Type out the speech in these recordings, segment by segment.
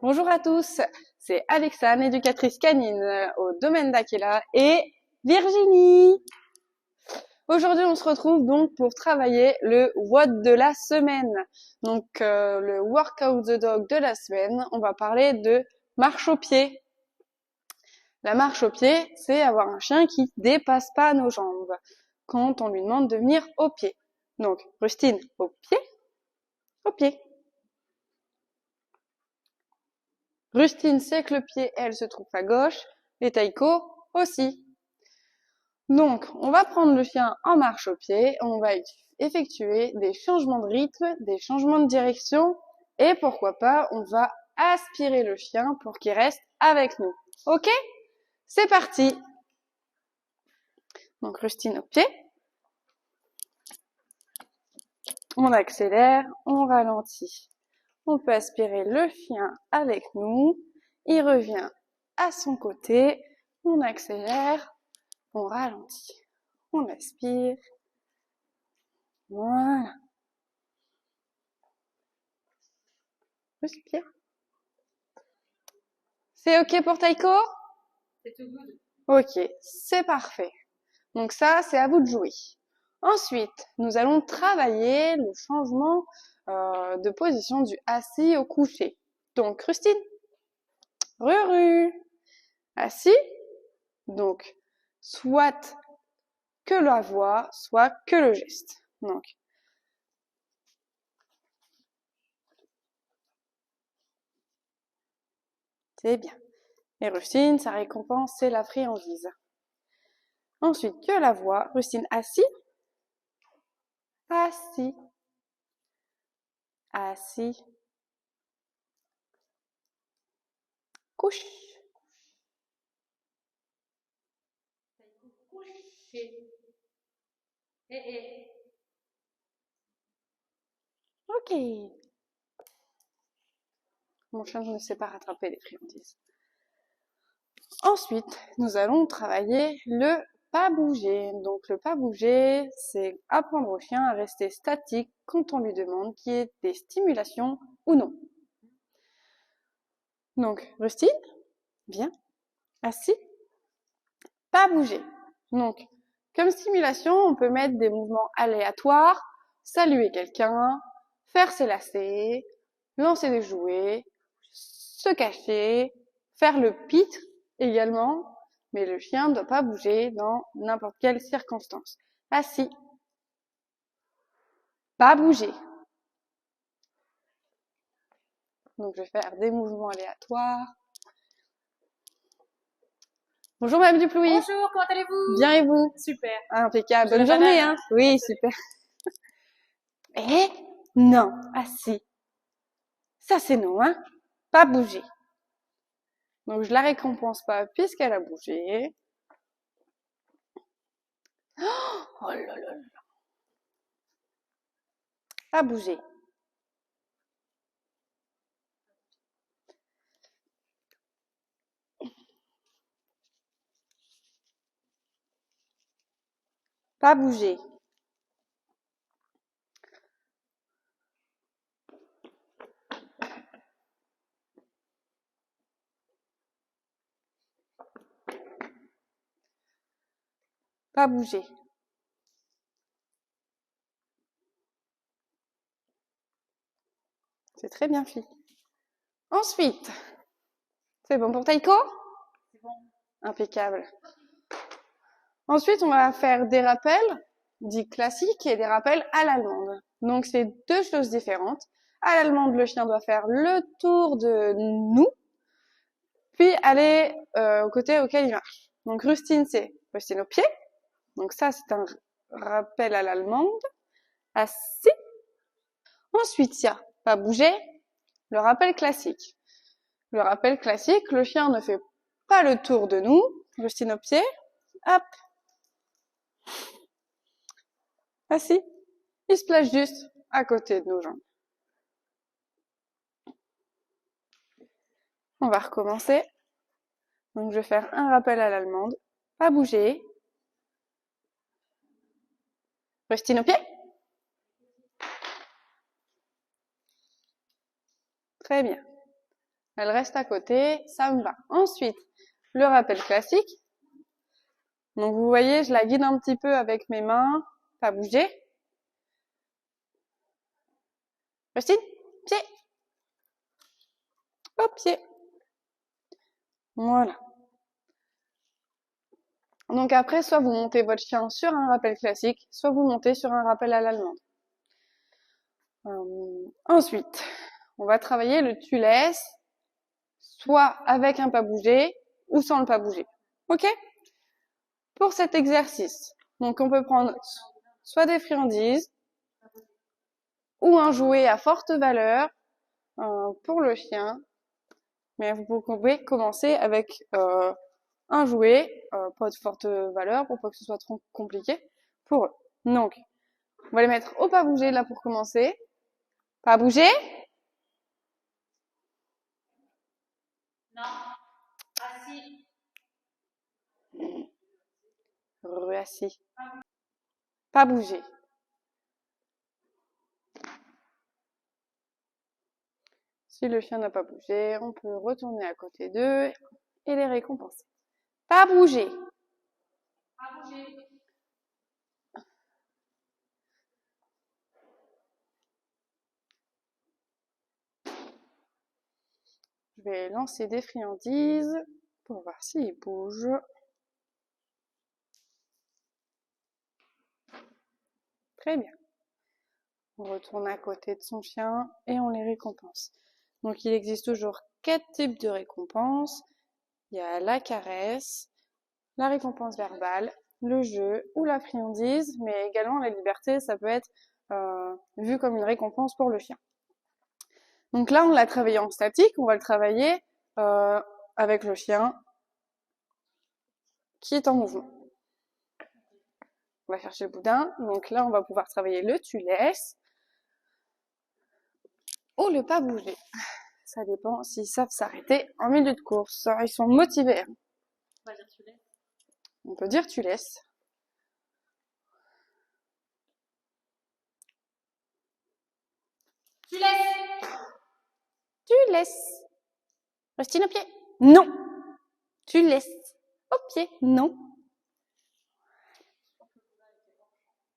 Bonjour à tous, c'est Alexane, éducatrice canine au domaine d'Akela et Virginie. Aujourd'hui, on se retrouve donc pour travailler le WOD de la semaine. Donc, le Workout the Dog de la semaine, on va parler de marche au pied. La marche au pied, c'est avoir un chien qui dépasse pas nos jambes quand on lui demande de venir au pied. Donc, Rustine, au pied, au pied. Rustine sait que le pied, elle, se trouve à gauche, et Taiko aussi. Donc, on va prendre le chien en marche au pied, on va effectuer des changements de rythme, des changements de direction, et pourquoi pas, on va aspirer le chien pour qu'il reste avec nous. Ok? C'est parti! Donc, Rustine au pied. On accélère, on ralentit. On peut aspirer le chien avec nous. Il revient à son côté. On accélère, on ralentit. On aspire. Voilà. Respire. C'est ok pour Taiko? C'est tout good. Ok, c'est parfait. Donc ça, c'est à vous de jouer. Ensuite, nous allons travailler le changement de position du assis au couché. Donc, Rustine, Ruru, assis. Donc, soit que la voix, soit que le geste. Donc, c'est bien. Et Rustine, sa récompense, c'est la friandise. Ensuite, que la voix. Rustine, assis. Assis. Assis. Couche. Couché. Eh. Ok. Mon chien ne sait pas rattraper les friandises. Ensuite, nous allons travailler le pas bouger. Donc le pas bouger, c'est apprendre au chien à rester statique quand on lui demande qu'il y ait des stimulations ou non. Donc, Rustine, bien, assis, pas bouger. Donc, comme stimulation, on peut mettre des mouvements aléatoires, saluer quelqu'un, faire ses lacets, lancer des jouets, se cacher, faire le pitre également, mais le chien ne doit pas bouger dans n'importe quelle circonstance. Assis, pas bouger. Donc je vais faire des mouvements aléatoires. Bonjour Madame Duplouis. Bonjour, comment allez-vous? Bien et vous? Super. Impeccable. Bonne journée, hein? Oui, super. Eh? Non. Assis. Ça c'est non, hein? Pas bouger. Donc je la récompense pas puisqu'elle a bougé. Oh là là là. Pas bouger. Pas bouger. Pas bouger. C'est très bien fait. Ensuite, c'est bon pour Taiko? C'est bon. Impeccable. Ensuite, on va faire des rappels dits classiques et des rappels à l'allemande. Donc, c'est deux choses différentes. À l'allemande, le chien doit faire le tour de nous, puis aller au côté auquel il marche. Donc, Rustine, c'est Rustine au pied. Donc, ça, c'est un rappel à l'allemande. Assis. Ensuite, il y a pas bouger, le rappel classique. Le rappel classique, le chien ne fait pas le tour de nous. Rustine au pied. Hop. Assis. Il se place juste à côté de nos jambes. On va recommencer. Donc, je vais faire un rappel à l'allemande. Pas bouger. Rustine au pied. Très bien. Elle reste à côté, ça me va. Ensuite, le rappel classique. Donc vous voyez, je la guide un petit peu avec mes mains, pas bouger. Rustine, pied. Hop, pied. Voilà. Donc après, soit vous montez votre chien sur un rappel classique, soit vous montez sur un rappel à l'allemande. Ensuite, on va travailler le tu laisses, soit avec un pas bougé ou sans le pas bouger. Ok? Pour cet exercice, donc on peut prendre soit des friandises ou un jouet à forte valeur pour le chien, mais vous pouvez commencer avec un jouet, pas de forte valeur pour pas que ce soit trop compliqué pour eux. Donc, on va les mettre au pas bouger là pour commencer. Pas bouger. Non. Assis. Assis. Pas bouger. Si le chien n'a pas bougé, on peut retourner à côté d'eux et les récompenser. Pas bouger. Pas bouger. Je vais lancer des friandises pour voir s'ils bougent. Très bien. On retourne à côté de son chien et on les récompense. Donc il existe toujours 4 types de récompenses. Il y a la caresse, la récompense verbale, le jeu ou la friandise, mais également la liberté, ça peut être vu comme une récompense pour le chien. Donc là, on l'a travaillé en statique, on va le travailler avec le chien qui est en mouvement. On va chercher le boudin, donc là, on va pouvoir travailler le tu laisses ou le pas bouger. Ça dépend s'ils savent s'arrêter en milieu de course. Ils sont motivés. On va dire tu laisses. On peut dire tu laisses. Tu laisses. Tu laisses. Rustine au pied. Non. Tu laisses. Au pied. Non.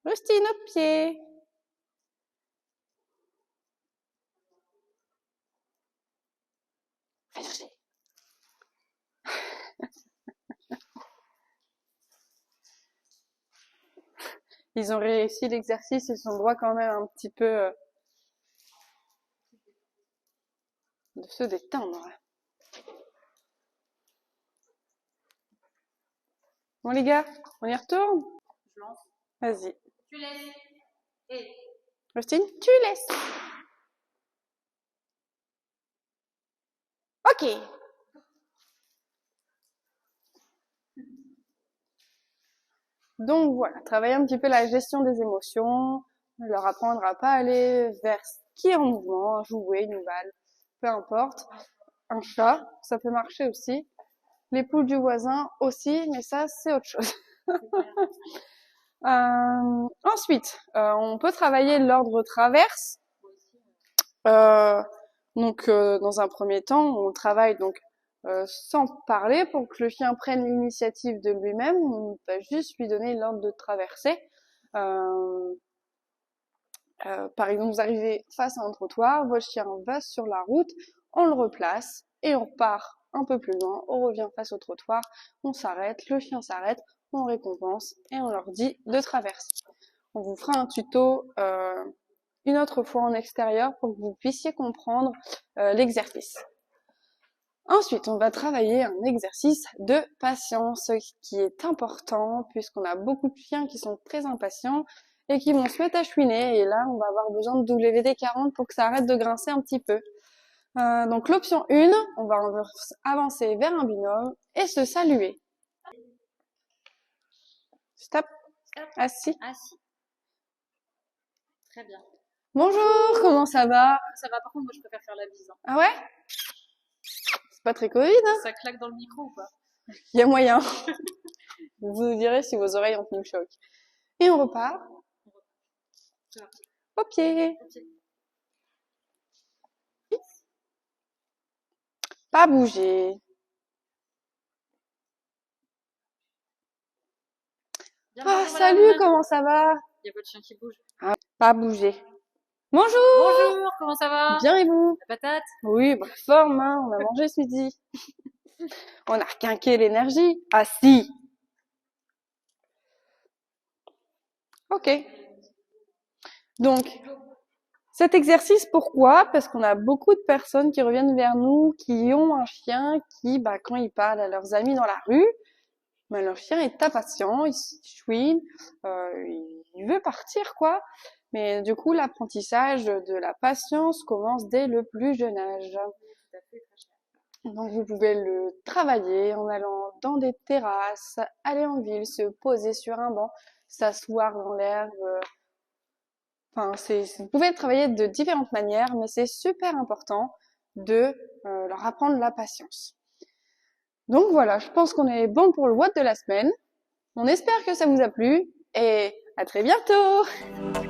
Rustine au pied. Fais chercher. Ils ont réussi l'exercice, ils sont droits quand même un petit peu de se détendre. Bon les gars, on y retourne? Je lance. Vas-y. Tu laisses. Et. Rustine, tu laisses. Ok. Donc voilà, travailler un petit peu la gestion des émotions, leur apprendre à pas aller vers ce qui est en mouvement, jouer, une balle, peu importe. Un chat, ça peut marcher aussi. Les poules du voisin aussi, mais ça c'est autre chose. Ensuite, on peut travailler l'ordre traverse. Dans un premier temps, on travaille donc sans parler pour que le chien prenne l'initiative de lui-même. On va juste lui donner l'ordre de traverser. Par exemple, vous arrivez face à un trottoir, votre chien va sur la route, on le replace et on part un peu plus loin, on revient face au trottoir, on s'arrête, le chien s'arrête, on récompense et on leur dit de traverser. On vous fera un tuto une autre fois en extérieur pour que vous puissiez comprendre l'exercice. Ensuite, on va travailler un exercice de patience qui est important puisqu'on a beaucoup de chiens qui sont très impatients et qui vont se mettre à chouiner et là, on va avoir besoin de WD-40 pour que ça arrête de grincer un petit peu. Donc l'option 1, on va avancer vers un binôme et se saluer. Stop. Assis. Assis. Très bien. Bonjour, comment ça va? Ça va, par contre, moi je préfère faire la bise. Hein. Ah ouais? C'est pas très Covid, hein? Ça claque dans le micro ou pas? Il y a moyen. Vous nous direz si vos oreilles ont tenu le choc. Et on repart. Au pied. Pas bouger. Viens, Ah, bonjour, salut, madame. comment ça va? Il y a votre chien qui bouge. Pas bouger. Bonjour! Bonjour, comment ça va? Bien et vous? La patate? Oui, bah, forme, hein, on a mangé ce midi. On a requinqué l'énergie. Ah si! Ok. Donc, cet exercice, pourquoi? Parce qu'on a beaucoup de personnes qui reviennent vers nous, qui ont un chien qui, bah, quand ils parlent à leurs amis dans la rue, bah, leur chien est impatient, il se chouine, il veut partir, quoi. Mais du coup, l'apprentissage de la patience commence dès le plus jeune âge. Donc, vous pouvez le travailler en allant dans des terrasses, aller en ville, se poser sur un banc, s'asseoir dans l'herbe. Enfin, vous pouvez le travailler de différentes manières, mais c'est super important de leur apprendre la patience. Donc voilà, je pense qu'on est bon pour le what de la semaine. On espère que ça vous a plu et à très bientôt!